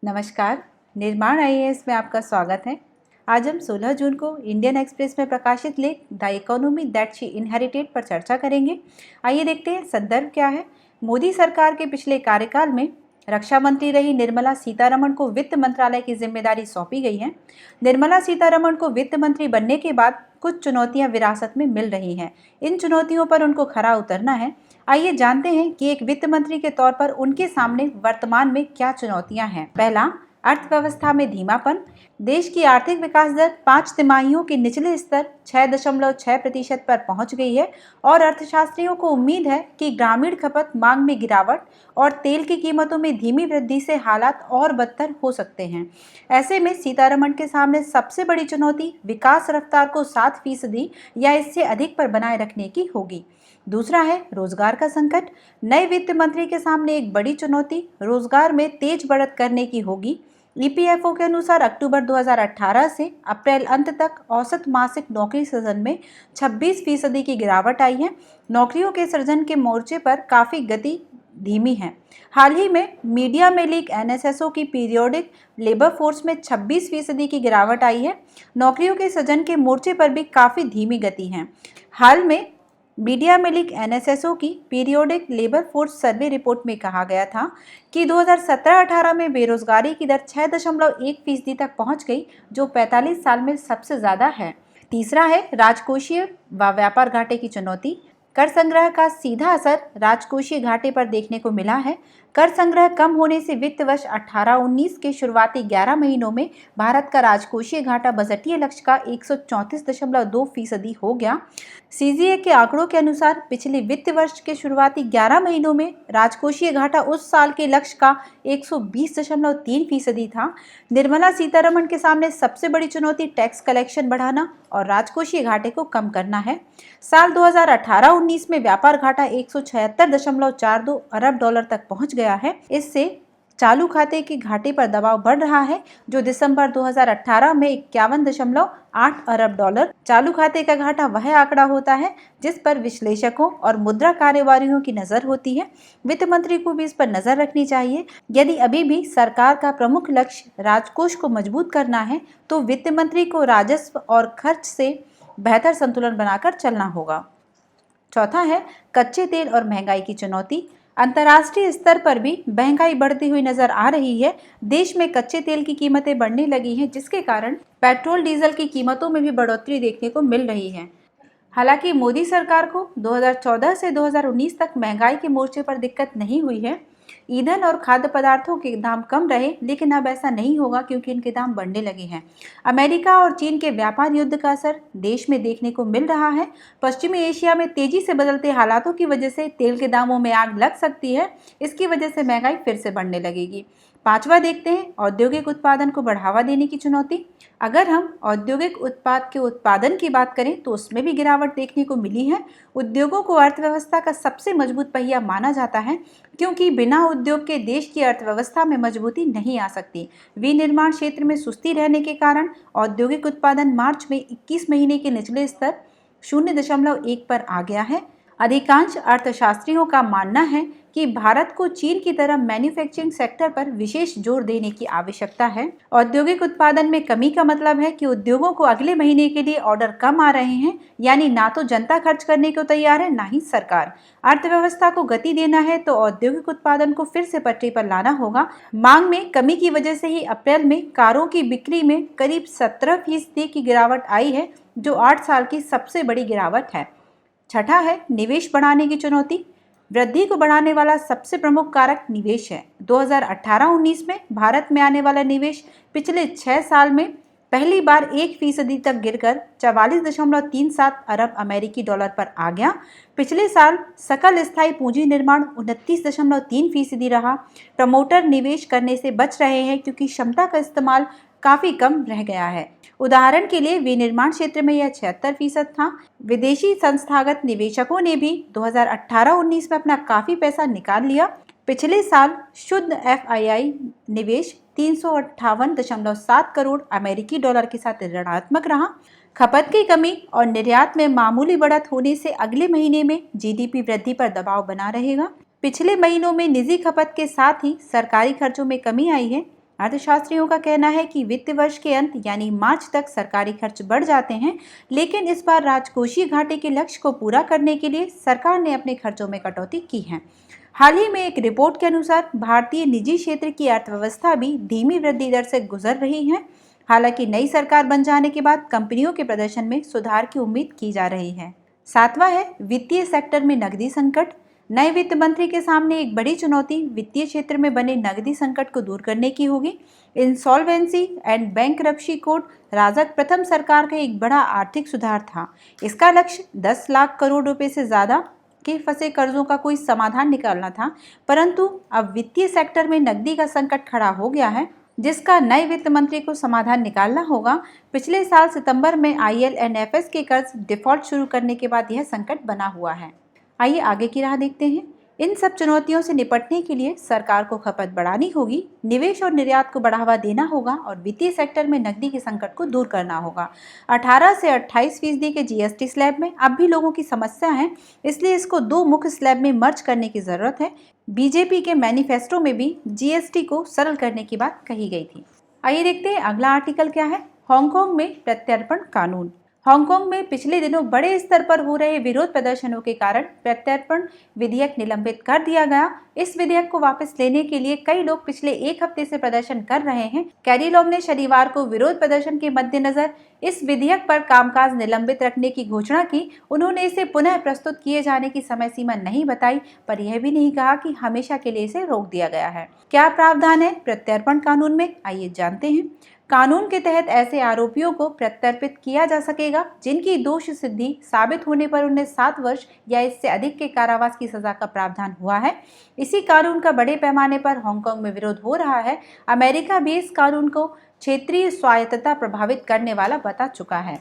नमस्कार, निर्माण आईएएस में आपका स्वागत है। आज हम 16 जून को इंडियन एक्सप्रेस में प्रकाशित लेख the economy that she inherited पर चर्चा करेंगे। आइए देखते हैं संदर्भ क्या है। मोदी सरकार के पिछले कार्यकाल में रक्षा मंत्री रही निर्मला सीतारमण को वित्त मंत्रालय की जिम्मेदारी सौंपी गई है। निर्मला सीतारमण को वित्त मंत्री बनने के बाद कुछ चुनौतियां विरासत में मिल रही हैं। इन चुनौतियों पर उनको खरा उतरना है। आइए जानते हैं कि एक वित्त मंत्री के तौर पर उनके सामने वर्तमान में क्या चुनौतियां हैं। पहला, अर्थव्यवस्था में धीमापन। देश की आर्थिक विकास दर 5 तिमाहियों के निचले स्तर 6.6% पर पहुंच गई है और अर्थशास्त्रियों को उम्मीद है कि ग्रामीण खपत मांग में गिरावट और तेल की कीमतों में धीमी वृद्धि से हालात और बदतर हो सकते हैं। ऐसे में सीतारमण के सामने सबसे बड़ी चुनौती विकास रफ्तार को 7% या इससे अधिक पर बनाए रखने की होगी। दूसरा है रोजगार का संकट। नए वित्त मंत्री के सामने एक बड़ी चुनौती रोजगार में तेज बढ़त करने की होगी। ईपीएफओ के अनुसार अक्टूबर 2018 से अप्रैल अंत तक औसत मासिक नौकरी सृजन में 26% की गिरावट आई है। नौकरियों के सृजन के मोर्चे पर काफ़ी गति धीमी है। हाल ही में मीडिया में लीक एनएसएसओ की पीरियोडिक लेबर फोर्स में 26% की गिरावट आई है। नौकरियों के सृजन के मोर्चे पर भी काफ़ी धीमी गति है। हाल में मीडिया में लीक एनएसएसओ की periodic labour force survey report में कहा गया था कि 2017-18 में बेरोजगारी की दर 6.1% तक पहुंच गई, जो 45 साल में सबसे ज़्यादा है। तीसरा है राजकोषीय व व्यापार घाटे की चुनौती। कर संग्रह का सीधा असर राजकोषीय घाटे पर देखने को मिला है। कर संग्रह कम होने से वित्त वर्ष 18-19 के शुरुआती 11 महीनों में भारत का राजकोषीय घाटा बजटीय लक्ष्य का 134.2% हो गया। सीजीए के आंकड़ों के अनुसार पिछले वित्त वर्ष के शुरुआती 11 महीनों में राजकोषीय घाटा उस साल के लक्ष्य का 120.3% था। निर्मला सीतारमण के सामने सबसे बड़ी चुनौती टैक्स कलेक्शन बढ़ाना और राजकोषीय घाटे को कम करना है। साल 2018-19 में व्यापार घाटा 176.42 अरब डॉलर तक पहुंच गया है। इससे चालू खाते के घाटे पर दबाव बढ़ रहा है, जो दिसंबर 2018 में 51.8 अरब डॉलर। चालू खाते का घाटा वह आंकड़ा होता है जिस पर विश्लेषकों और मुद्रा कारोबारियों की नजर होती है। वित्त मंत्री को भी इस पर नजर रखनी चाहिए। यदि अभी भी सरकार का प्रमुख लक्ष्य राजकोष को मजबूत करना है, तो वित्त मंत्री को राजस्व और खर्च से बेहतर संतुलन बनाकर चलना होगा। चौथा है कच्चे तेल और महंगाई की चुनौती। अंतर्राष्ट्रीय स्तर पर भी महंगाई बढ़ती हुई नजर आ रही है। देश में कच्चे तेल की कीमतें बढ़ने लगी हैं, जिसके कारण पेट्रोल डीजल की कीमतों में भी बढ़ोतरी देखने को मिल रही है। हालांकि मोदी सरकार को 2014 से 2019 तक महंगाई के मोर्चे पर दिक्कत नहीं हुई है। ईंधन और खाद्य पदार्थों के दाम कम रहे, लेकिन अब ऐसा नहीं होगा क्योंकि इनके दाम बढ़ने लगे हैं। अमेरिका और चीन के व्यापार युद्ध का असर देश में देखने को मिल रहा है। पश्चिमी एशिया में तेजी से बदलते हालातों की वजह से तेल के दामों में आग लग सकती है। इसकी वजह से महंगाई फिर से बढ़ने लगेगी। पांचवा देखते हैं औद्योगिक उत्पादन को बढ़ावा देने की चुनौती। अगर हम औद्योगिक उत्पाद के उत्पादन की बात करें तो उसमें भी गिरावट देखने को मिली है। उद्योगों को अर्थव्यवस्था का सबसे मजबूत पहिया माना जाता है, क्योंकि बिना उद्योग के देश की अर्थव्यवस्था में मजबूती नहीं आ सकती। विनिर्माण क्षेत्र में सुस्ती रहने के कारण औद्योगिक उत्पादन मार्च में 21 महीने के निचले स्तर 0.1 पर आ गया है। अधिकांश अर्थशास्त्रियों का मानना है कि भारत को चीन की तरह मैन्युफैक्चरिंग सेक्टर पर विशेष जोर देने की आवश्यकता है। औद्योगिक उत्पादन में कमी का मतलब है कि उद्योगों को अगले महीने के लिए ऑर्डर कम आ रहे हैं, यानी ना तो जनता खर्च करने को तैयार है, ना ही सरकार। अर्थव्यवस्था को गति देना है तो औद्योगिक उत्पादन को फिर से पटरी पर लाना होगा। मांग में कमी की वजह से ही अप्रैल में कारों की बिक्री में करीब 17% की गिरावट आई है, जो 8 साल की सबसे बड़ी गिरावट है। छठा है निवेश बढ़ाने की चुनौती। वृद्धि को बढ़ाने वाला सबसे प्रमुख कारक निवेश है। 2018-19 में भारत में आने वाला निवेश पिछले 6 साल में पहली बार 1% तक गिरकर 44.37 अरब अमेरिकी डॉलर पर आ गया। पिछले साल सकल स्थायी पूंजी निर्माण 29.3% रहा। प्रमोटर निवेश करने से बच रहे हैं क्योंकि क्षमता का इस्तेमाल काफी कम रह गया है। उदाहरण के लिए विनिर्माण क्षेत्र में यह 76% था। विदेशी संस्थागत निवेशकों ने भी 2018-19 में अपना काफी पैसा निकाल लिया। पिछले साल शुद्ध एफआईआई निवेश 358.7 करोड़ अमेरिकी डॉलर के साथ ऋणात्मक रहा। खपत की कमी और निर्यात में मामूली बढ़त होने से अगले महीने में जीडीपी वृद्धि पर दबाव बना रहेगा। पिछले महीनों में निजी खपत के साथ ही सरकारी खर्चों में कमी आई है। अर्थशास्त्रियों का कहना है कि वित्त वर्ष के अंत यानी मार्च तक सरकारी खर्च बढ़ जाते हैं, लेकिन इस बार राजकोषीय घाटे के लक्ष्य को पूरा करने के लिए सरकार ने अपने खर्चों में कटौती की है। हाल ही में एक रिपोर्ट के अनुसार भारतीय निजी क्षेत्र की अर्थव्यवस्था भी धीमी वृद्धि दर से गुजर रही है। हालांकि नई सरकार बन जाने के बाद कंपनियों के प्रदर्शन में सुधार की उम्मीद की जा रही है। सातवां है वित्तीय सेक्टर में नकदी संकट। नए वित्त मंत्री के सामने एक बड़ी चुनौती वित्तीय क्षेत्र में बने नकदी संकट को दूर करने की होगी। इंसॉल्वेंसी एंड बैंकरप्सी कोड राजग प्रथम सरकार का एक बड़ा आर्थिक सुधार था। इसका लक्ष्य 10 लाख करोड़ रुपए से ज्यादा के फंसे कर्जों का कोई समाधान निकालना था, परंतु अब वित्तीय सेक्टर में नकदी का संकट खड़ा हो गया है, जिसका नए वित्त मंत्री को समाधान निकालना होगा। पिछले साल सितंबर में IL&FS के कर्ज डिफॉल्ट शुरू करने के बाद यह संकट बना हुआ है। आइए आगे की राह देखते हैं। इन सब चुनौतियों से निपटने के लिए सरकार को खपत बढ़ानी होगी, निवेश और निर्यात को बढ़ावा देना होगा और वित्तीय सेक्टर में नकदी के संकट को दूर करना होगा। 18 से 28% के GST स्लैब में अब भी लोगों की समस्या है, इसलिए इसको 2 मुख्य स्लैब में मर्ज करने की जरूरत है। बीजेपी के मैनिफेस्टो में भी GST को सरल करने की बात कही गई थी। आइए देखते हैं अगला आर्टिकल क्या है। हांगकांग में प्रत्यर्पण कानून। हांगकांग में पिछले दिनों बड़े स्तर पर हो रहे विरोध प्रदर्शनों के कारण प्रत्यर्पण विधेयक निलंबित कर दिया गया। इस विधेयक को वापस लेने के लिए कई लोग पिछले 1 हफ्ते से प्रदर्शन कर रहे हैं। कैरी लॉम ने शनिवार को विरोध प्रदर्शन के मद्देनजर इस विधेयक पर कामकाज निलंबित रखने की घोषणा की। उन्होंने इसे पुनः प्रस्तुत किए जाने की समय सीमा नहीं बताई, पर यह भी नहीं कहा कि हमेशा के लिए इसे रोक दिया गया है। क्या प्रावधान है प्रत्यर्पण कानून में, आइए जानते हैं। कानून के तहत ऐसे आरोपियों को प्रत्यर्पित किया जा सकेगा जिनकी दोष सिद्धि साबित होने पर उन्हें 7 वर्ष या इससे अधिक के कारावास की सजा का प्रावधान हुआ है। इसी कानून का बड़े पैमाने पर हांगकांग में विरोध हो रहा है। अमेरिका भी इस कानून को क्षेत्रीय स्वायत्तता प्रभावित करने वाला बता चुका है।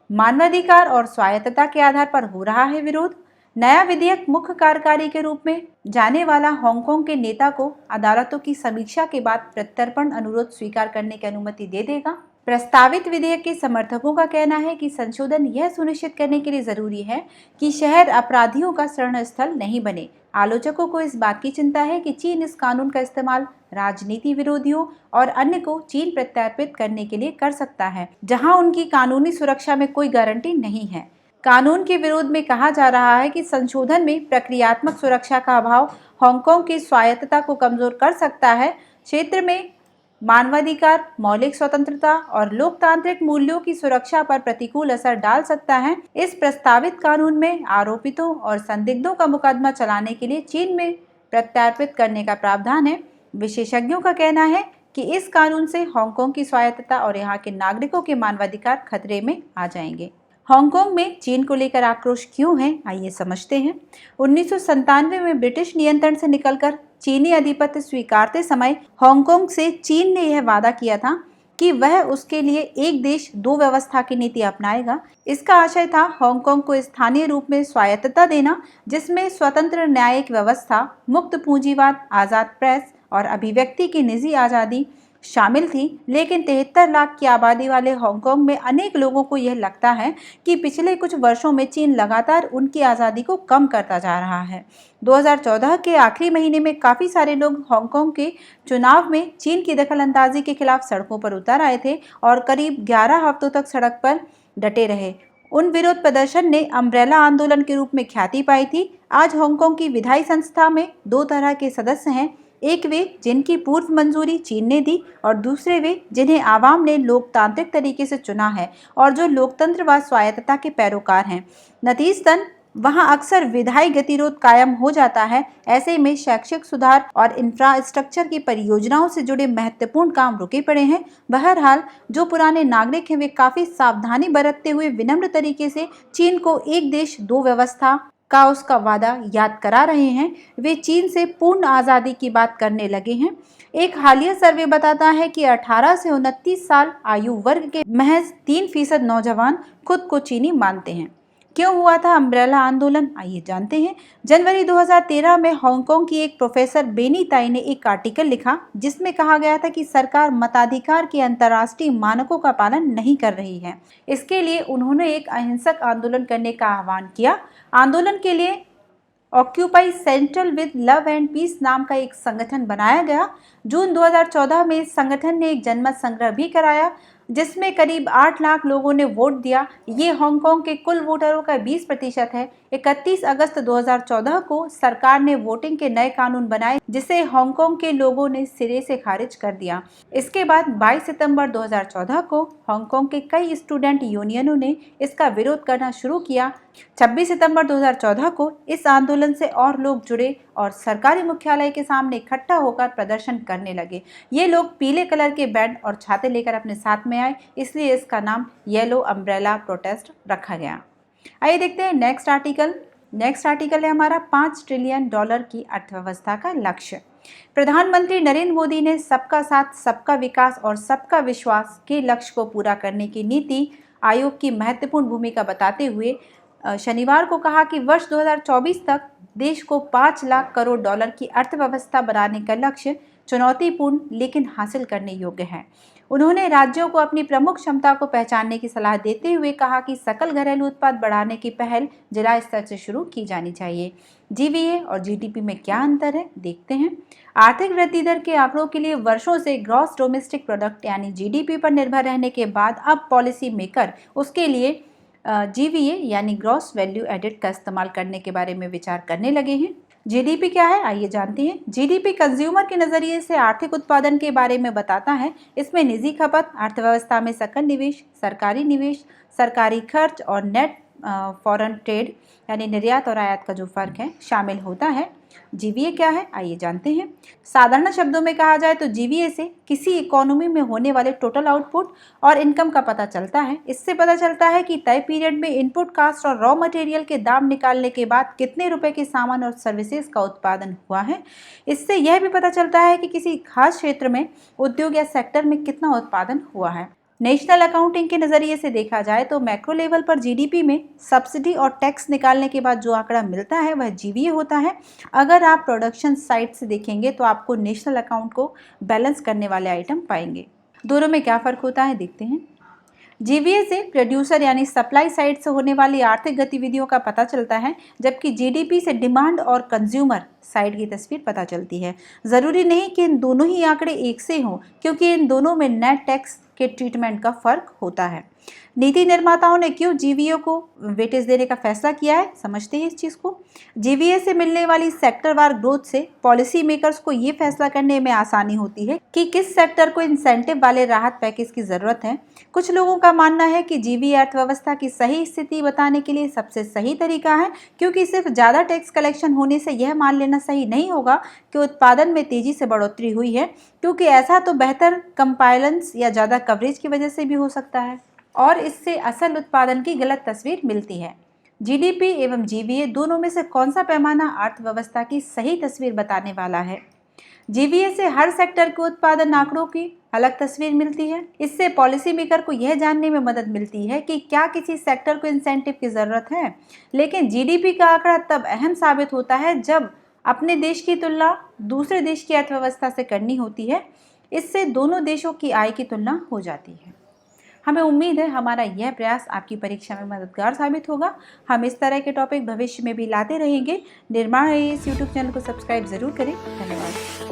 मानवाधिकार और स्वायत्तता के आधार पर हो रहा है विरोध। नया विधेयक मुख्य कार्यकारी के रूप में जाने वाला हांगकांग के नेता को अदालतों की समीक्षा के बाद प्रत्यर्पण अनुरोध स्वीकार करने की अनुमति दे देगा। प्रस्तावित विधेयक के समर्थकों का कहना है कि संशोधन यह सुनिश्चित करने के लिए जरूरी है कि शहर अपराधियों का शरण स्थल नहीं बने। आलोचकों को इस बात की चिंता है कि चीन इस कानून का इस्तेमाल राजनीति विरोधियों और अन्य को चीन प्रत्यर्पित करने के लिए कर सकता है, जहां उनकी कानूनी सुरक्षा में कोई गारंटी नहीं है। कानून के विरोध में कहा जा रहा है कि संशोधन में प्रक्रियात्मक सुरक्षा का अभाव हांगकांग की स्वायत्तता को कमजोर कर सकता है। क्षेत्र में मानवाधिकार, मौलिक स्वतंत्रता और लोकतांत्रिक मूल्यों की सुरक्षा पर प्रतिकूल असर डाल सकता है। इस प्रस्तावित कानून में आरोपितों और संदिग्धों का मुकदमा चलाने के लिए चीन में प्रत्यर्पित करने का प्रावधान है। विशेषज्ञों का कहना है कि इस कानून से हांगकांग की स्वायत्तता और यहाँ के नागरिकों के मानवाधिकार खतरे में आ जाएंगे। हांगकांग में चीन को लेकर आक्रोश क्यों है, आइए समझते हैं। 1997 में ब्रिटिश नियंत्रण से निकलकर चीनी आधिपत्य स्वीकारते समय हांगकांग से चीन ने यह वादा किया था कि वह उसके लिए एक देश दो व्यवस्था की नीति अपनाएगा। इसका आशय था हांगकांग को स्थानीय रूप में स्वायत्तता देना, जिसमें स्वतंत्र न्यायिक व्यवस्था, मुक्त पूंजीवाद, आजाद प्रेस और अभिव्यक्ति की निजी आज़ादी शामिल थी। लेकिन 73 लाख की आबादी वाले हांगकांग में अनेक लोगों को यह लगता है कि पिछले कुछ वर्षों में चीन लगातार उनकी आज़ादी को कम करता जा रहा है। 2014 के आखिरी महीने में काफ़ी सारे लोग हांगकांग के चुनाव में चीन की दखलंदाजी के खिलाफ सड़कों पर उतर आए थे और करीब 11 हफ्तों तक सड़क पर डटे रहे। उन विरोध प्रदर्शन ने अम्ब्रेला आंदोलन के रूप में ख्याति पाई थी। आज हांगकांग की विधायी संस्था में 2 तरह के सदस्य हैं, एक वे जिनकी पूर्व मंजूरी चीन ने दी और दूसरे वे जिन्हें आवाम ने लोकतांत्रिक तरीके से चुना है और जो लोकतंत्र व स्वायत्तता के पैरोकार हैं। नतीजतन वहां अक्सर विधायी गतिरोध कायम हो जाता है। ऐसे में शैक्षिक सुधार और इंफ्रास्ट्रक्चर की परियोजनाओं से जुड़े महत्वपूर्ण काम रुके पड़े हैं। बहरहाल जो पुराने नागरिक हैं वे काफी सावधानी बरतते हुए विनम्र तरीके से चीन को एक देश दो व्यवस्था का उसका वादा याद करा रहे हैं। वे चीन से पूर्ण आज़ादी की बात करने लगे हैं। एक हालिया सर्वे बताता है कि 18 से 29 साल आयु वर्ग के महज 3% नौजवान खुद को चीनी मानते हैं। क्यों हुआ था अम्ब्रेला आंदोलन, आइए जानते हैं। जनवरी 2013 में हांगकांग की एक प्रोफेसर बेनी ताई ने एक आर्टिकल लिखा जिसमें कहा गया था कि सरकार मताधिकार के अंतर्राष्ट्रीय मानकों का पालन नहीं कर रही है। इसके लिए उन्होंने एक अहिंसक आंदोलन करने का आह्वान किया। आंदोलन के लिए occupy central with love and peace नाम का एक संगठन बनाया गया। जून 2014 में इस संगठन ने एक जनमत संग्रह भी कराया जिसमें करीब 8 लाख लोगों ने वोट दिया। ये हांगकांग के कुल वोटरों का 20% है। 31 अगस्त 2014 को सरकार ने वोटिंग के नए कानून बनाए जिसे हांगकांग के लोगों ने सिरे से खारिज कर दिया। इसके बाद 22 सितंबर 2014 को हांगकांग के कई स्टूडेंट यूनियनों ने इसका विरोध करना शुरू किया। 26 सितंबर 2014 को इस आंदोलन से और लोग जुड़े और सरकारी मुख्यालय के सामने इकट्ठा होकर प्रदर्शन करने लगे। ये लोग पीले कलर के बैनर और छाते लेकर अपने साथ में आए, इसलिए इसका नाम येलो अम्ब्रेला प्रोटेस्ट रखा गया। आइए देखते हैं नेक्स्ट आर्टिकल। नेक्स्ट आर्टिकल है हमारा 5 ट्रिलियन डॉलर की अर्थव्यवस्था का लक्ष्य। प्रधानमंत्री नरेंद्र मोदी ने सबका साथ, सबका विकास और सबका विश्वास के लक्ष्य को पूरा करने की नीति आयोग की महत्वपूर्ण भूमिका बताते हुए शनिवार को कहा कि वर्ष 2024 तक देश को 5 लाख करोड़ डॉलर की अर्थव्यवस्था बनाने का लक्ष्य चुनौतीपूर्ण लेकिन हासिल करने योग्य है। उन्होंने राज्यों को अपनी प्रमुख क्षमता को पहचानने की सलाह देते हुए कहा कि सकल घरेलू उत्पाद बढ़ाने की पहल जिला स्तर से शुरू की जानी चाहिए। जीवीए और जीडीपी में क्या अंतर है, देखते हैं। आर्थिक वृद्धि दर के आंकड़ों के लिए वर्षों से ग्रॉस डोमेस्टिक प्रोडक्ट यानी जीडीपी पर निर्भर रहने के बाद अब पॉलिसी मेकर उसके लिए जीवीए यानी ग्रॉस वैल्यू एडेड का इस्तेमाल करने के बारे में विचार करने लगे हैं। जीडीपी क्या है, आइए जानते हैं। जीडीपी कंज्यूमर के नजरिए से आर्थिक उत्पादन के बारे में बताता है। इसमें निजी खपत, अर्थव्यवस्था में सकल निवेश, सरकारी खर्च और नेट फॉरेन ट्रेड यानी निर्यात और आयात का जो फर्क है शामिल होता है। जीवीए क्या है, आइए जानते हैं। साधारण शब्दों में कहा जाए तो जीवीए से किसी इकोनॉमी में होने वाले टोटल आउटपुट और इनकम का पता चलता है। इससे पता चलता है कि तय पीरियड में इनपुट कास्ट और रॉ मटेरियल के दाम निकालने के बाद कितने रुपए के सामान और सर्विसेज का उत्पादन हुआ है। इससे यह भी पता चलता है कि किसी खास क्षेत्र में उद्योग या सेक्टर में कितना उत्पादन हुआ है। नेशनल अकाउंटिंग के नज़रिए से देखा जाए तो मैक्रो लेवल पर जीडीपी में सब्सिडी और टैक्स निकालने के बाद जो आंकड़ा मिलता है वह जीवीए होता है। अगर आप प्रोडक्शन साइड से देखेंगे तो आपको नेशनल अकाउंट को बैलेंस करने वाले आइटम पाएंगे। दोनों में क्या फ़र्क होता है, देखते हैं। जीवीए से प्रोड्यूसर यानी सप्लाई साइड से होने वाली आर्थिक गतिविधियों का पता चलता है, जबकि जीडीपी से डिमांड और कंज्यूमर साइड की तस्वीर पता चलती है। ज़रूरी नहीं कि इन दोनों ही आंकड़े एक से हों, क्योंकि इन दोनों में नेट टैक्स के ट्रीटमेंट का फर्क होता है। नीति निर्माताओं ने क्यों जीवीए को वेटेज देने का फैसला किया है, समझते हैं इस चीज़ को। जीवीए से मिलने वाली सेक्टरवार ग्रोथ से पॉलिसी मेकर्स को ये फैसला करने में आसानी होती है कि किस सेक्टर को इंसेंटिव वाले राहत पैकेज की ज़रूरत है। कुछ लोगों का मानना है कि जीवीए अर्थव्यवस्था की सही स्थिति बताने के लिए सबसे सही तरीका है, क्योंकि सिर्फ ज़्यादा टैक्स कलेक्शन होने से यह मान लेना सही नहीं होगा कि उत्पादन में तेज़ी से बढ़ोतरी हुई है, क्योंकि ऐसा तो बेहतर कंपाइलेंस या ज़्यादा कवरेज की वजह से भी हो सकता है और इससे असल उत्पादन की गलत तस्वीर मिलती है। जीडीपी एवं जीवीए दोनों में से कौन सा पैमाना अर्थव्यवस्था की सही तस्वीर बताने वाला है? जीवीए से हर सेक्टर के उत्पादन आंकड़ों की अलग तस्वीर मिलती है। इससे पॉलिसी मेकर को यह जानने में मदद मिलती है कि क्या किसी सेक्टर को इंसेंटिव की ज़रूरत है। लेकिन जीडीपी का आंकड़ा तब अहम साबित होता है जब अपने देश की तुलना दूसरे देश की अर्थव्यवस्था से करनी होती है। इससे दोनों देशों की आय की तुलना हो जाती है। हमें उम्मीद है हमारा यह प्रयास आपकी परीक्षा में मददगार साबित होगा। हम इस तरह के टॉपिक भविष्य में भी लाते रहेंगे। निर्माण इस यूट्यूब चैनल को सब्सक्राइब जरूर करें। धन्यवाद।